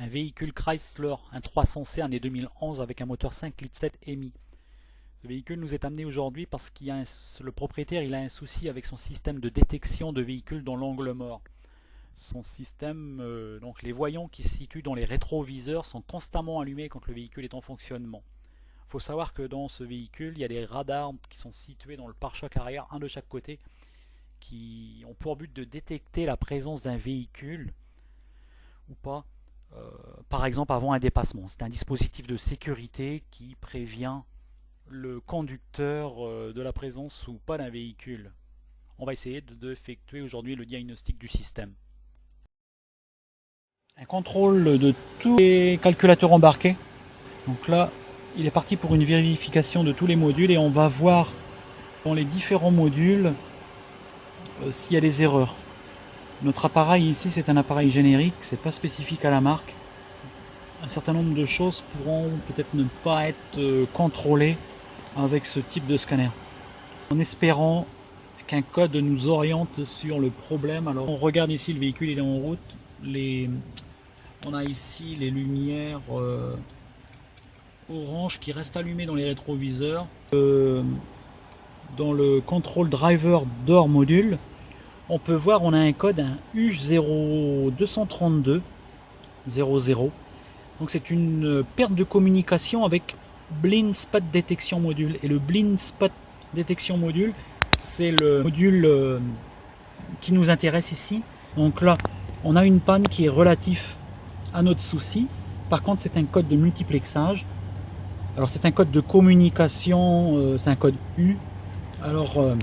un véhicule Chrysler, un 300C année 2011 avec un moteur 5,7 litres EMI. Ce véhicule nous est amené aujourd'hui parce qu'il y a le propriétaire il a un souci avec son système de détection de véhicules dans l'angle mort. Son système, donc les voyants qui se situent dans les rétroviseurs sont constamment allumés quand le véhicule est en fonctionnement. Il faut savoir que dans ce véhicule, il y a des radars qui sont situés dans le pare-choc arrière, un de chaque côté, qui ont pour but de détecter la présence d'un véhicule ou pas, par exemple avant un dépassement. C'est un dispositif de sécurité qui prévient le conducteur de la présence ou pas d'un véhicule. On va essayer d'effectuer aujourd'hui le diagnostic du système. Un contrôle de tous les calculateurs embarqués. Donc là, il est parti pour une vérification de tous les modules et on va voir dans les différents modules s'il y a des erreurs. Notre appareil ici, c'est un appareil générique, c'est pas spécifique à la marque. Un certain nombre de choses pourront peut-être ne pas être contrôlées avec ce type de scanner. En espérant qu'un code nous oriente sur le problème. Alors on regarde ici, le véhicule il est en route. On a ici les lumières orange qui restent allumées dans les rétroviseurs. Dans le control driver door module, on peut voir on a un code, un U0232 00. Donc c'est une perte de communication avec Blind Spot Detection Module. Et le Blind Spot Detection Module, c'est le module qui nous intéresse ici. Donc là, on a une panne qui est relative à notre souci. Par contre, c'est un code de multiplexage. Alors c'est un code de communication, c'est un code U. Alors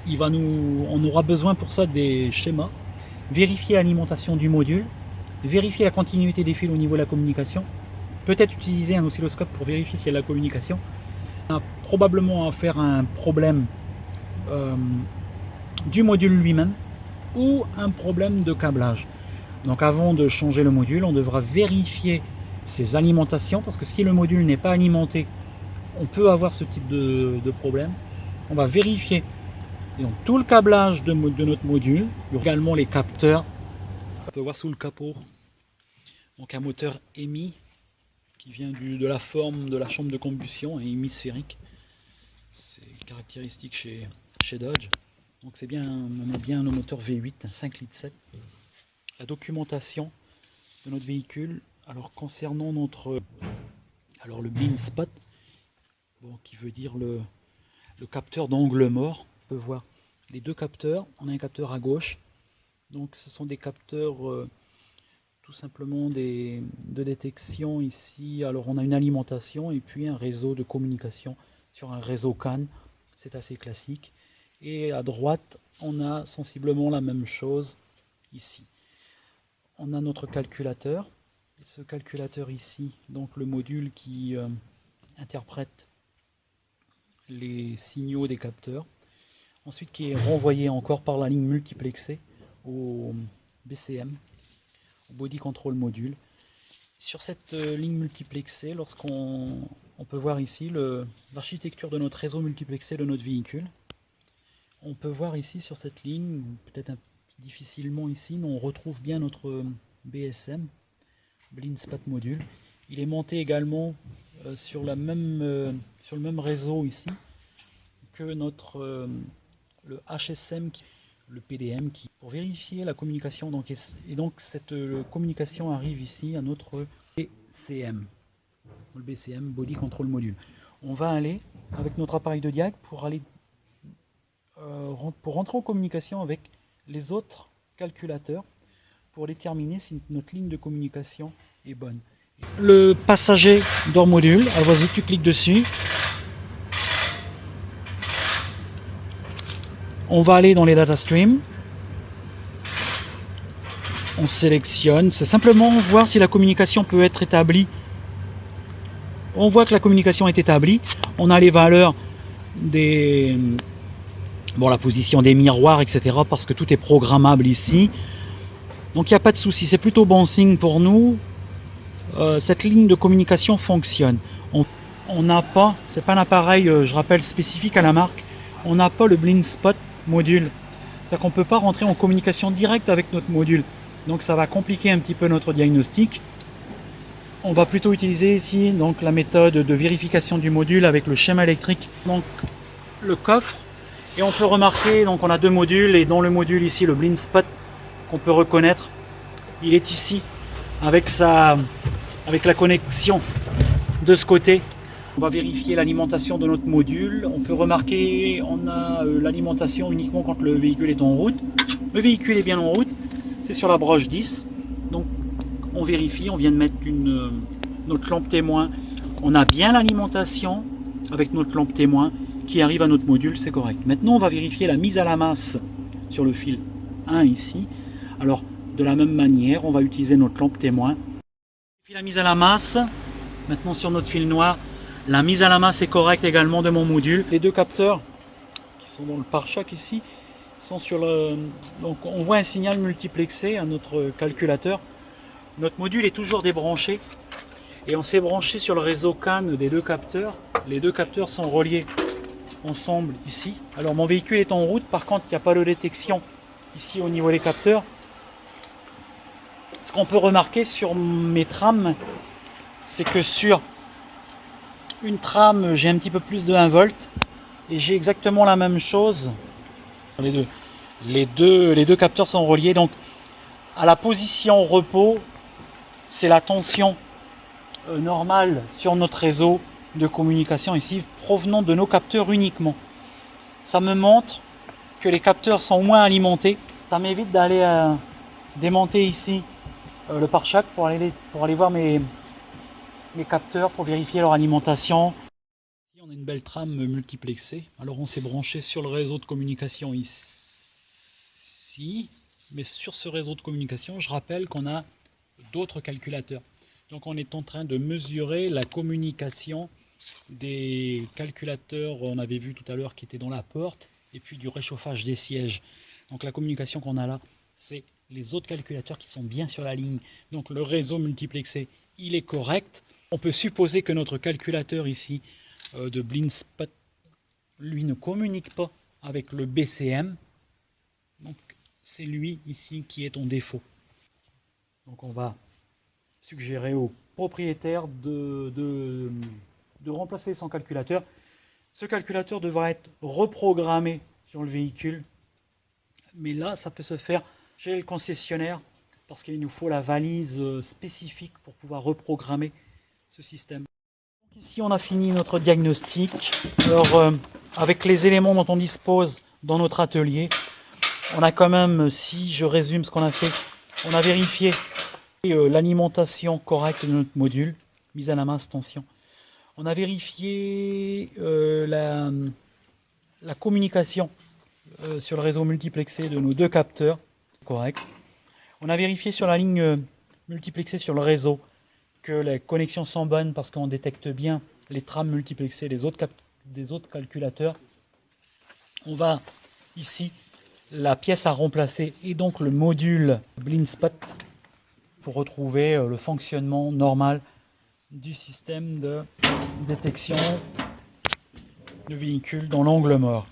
on aura besoin pour ça des schémas. Vérifier l'alimentation du module, vérifier la continuité des fils au niveau de la communication, peut-être utiliser un oscilloscope pour vérifier s'il y a de la communication. On a probablement à faire un problème du module lui-même ou un problème de câblage. Donc avant de changer le module, on devra vérifier ses alimentations parce que si le module n'est pas alimenté, on peut avoir ce type de problème. On va vérifier donc, tout le câblage de notre module, également les capteurs. On peut voir sous le capot donc un moteur EMI qui vient de la forme de la chambre de combustion, un hémisphérique. C'est caractéristique chez Dodge. Donc c'est bien, on a bien le moteur V8, un 5,7 litres. La documentation de notre véhicule. Alors concernant le blind spot, bon, qui veut dire le capteur d'angle mort, on peut voir les deux capteurs. On a un capteur à gauche, donc ce sont des capteurs tout simplement de détection ici. Alors on a une alimentation et puis un réseau de communication sur un réseau CAN, c'est assez classique. Et à droite, on a sensiblement la même chose ici. On a notre calculateur. Et ce calculateur ici, donc le module qui interprète les signaux des capteurs. Ensuite qui est renvoyé encore par la ligne multiplexée au BCM, au Body Control Module. Sur cette ligne multiplexée, lorsqu'on peut voir ici l'architecture de notre réseau multiplexé de notre véhicule, on peut voir ici sur cette ligne, peut-être un peu difficilement ici, mais on retrouve bien notre BSM, Blind Spot Module. Il est monté également sur le même réseau ici que le HSM, le PDM, pour vérifier la communication. Et donc cette communication arrive ici à notre BCM, le BCM Body Control Module. On va aller avec notre appareil de diag pour rentrer en communication avec les autres calculateurs pour déterminer si notre ligne de communication est bonne. Le passager door module, alors vas-y, tu cliques dessus. On va aller dans les data streams. On sélectionne, c'est simplement voir si la communication peut être établie. On voit que la communication est établie. On a les valeurs la position des miroirs, etc. parce que tout est programmable ici. Donc il n'y a pas de souci, c'est plutôt bon signe pour nous. Cette ligne de communication fonctionne. On n'a pas, c'est pas un appareil, je rappelle, spécifique à la marque. On n'a pas le blind spot module. C'est-à-dire qu'on ne peut pas rentrer en communication directe avec notre module. Donc ça va compliquer un petit peu notre diagnostic. On va plutôt utiliser ici donc la méthode de vérification du module avec le schéma électrique, donc le coffre. Et on peut remarquer, donc on a deux modules, et dans le module ici, le blind spot qu'on peut reconnaître, il est ici avec la connexion de ce côté. On va vérifier l'alimentation de notre module. On peut remarquer on a l'alimentation uniquement quand le véhicule est en route. Le véhicule est bien en route, c'est sur la broche 10. Donc on vérifie, on vient de mettre notre lampe témoin. On a bien l'alimentation avec notre lampe témoin qui arrive à notre module, c'est correct. Maintenant on va vérifier la mise à la masse sur le fil 1 ici. Alors de la même manière, on va utiliser notre lampe témoin. La mise à la masse, maintenant sur notre fil noir, la mise à la masse est correcte également de mon module. Les deux capteurs qui sont dans le pare-choc ici sont sur le... Donc on voit un signal multiplexé à notre calculateur. Notre module est toujours débranché et on s'est branché sur le réseau CAN des deux capteurs. Les deux capteurs sont reliés ensemble ici. Alors mon véhicule est en route, par contre il n'y a pas de détection ici au niveau des capteurs. Ce qu'on peut remarquer sur mes trams, c'est que sur une trame, j'ai un petit peu plus de 1 volt et j'ai exactement la même chose. Les deux capteurs sont reliés, donc à la position repos, c'est la tension normale sur notre réseau de communication ici, provenant de nos capteurs uniquement. Ça me montre que les capteurs sont au moins alimentés. Ça m'évite d'aller démonter ici le pare-choc pour aller voir mes capteurs pour vérifier leur alimentation. Ici, on a une belle trame multiplexée. Alors on s'est branché sur le réseau de communication ici, mais sur ce réseau de communication, je rappelle qu'on a d'autres calculateurs. Donc on est en train de mesurer la communication des calculateurs, on avait vu tout à l'heure, qui étaient dans la porte, et puis du réchauffage des sièges. Donc la communication qu'on a là, c'est les autres calculateurs qui sont bien sur la ligne. Donc le réseau multiplexé, il est correct. On peut supposer que notre calculateur ici de blind spot, lui, ne communique pas avec le BCM. Donc c'est lui ici qui est en défaut. Donc on va suggérer au propriétaire de remplacer son calculateur. Ce calculateur devra être reprogrammé sur le véhicule. Mais là, ça peut se faire chez le concessionnaire parce qu'il nous faut la valise spécifique pour pouvoir reprogrammer ce système. Donc ici, on a fini notre diagnostic. Alors, avec les éléments dont on dispose dans notre atelier, on a quand même, si je résume ce qu'on a fait, on a vérifié l'alimentation correcte de notre module, mise à la masse tension. On a vérifié la communication sur le réseau multiplexé de nos deux capteurs, correct. On a vérifié sur la ligne multiplexée sur le réseau que les connexions sont bonnes parce qu'on détecte bien les trames multiplexées des autres calculateurs. On va ici, la pièce à remplacer et donc le module blind spot pour retrouver le fonctionnement normal du système de détection de véhicule dans l'angle mort.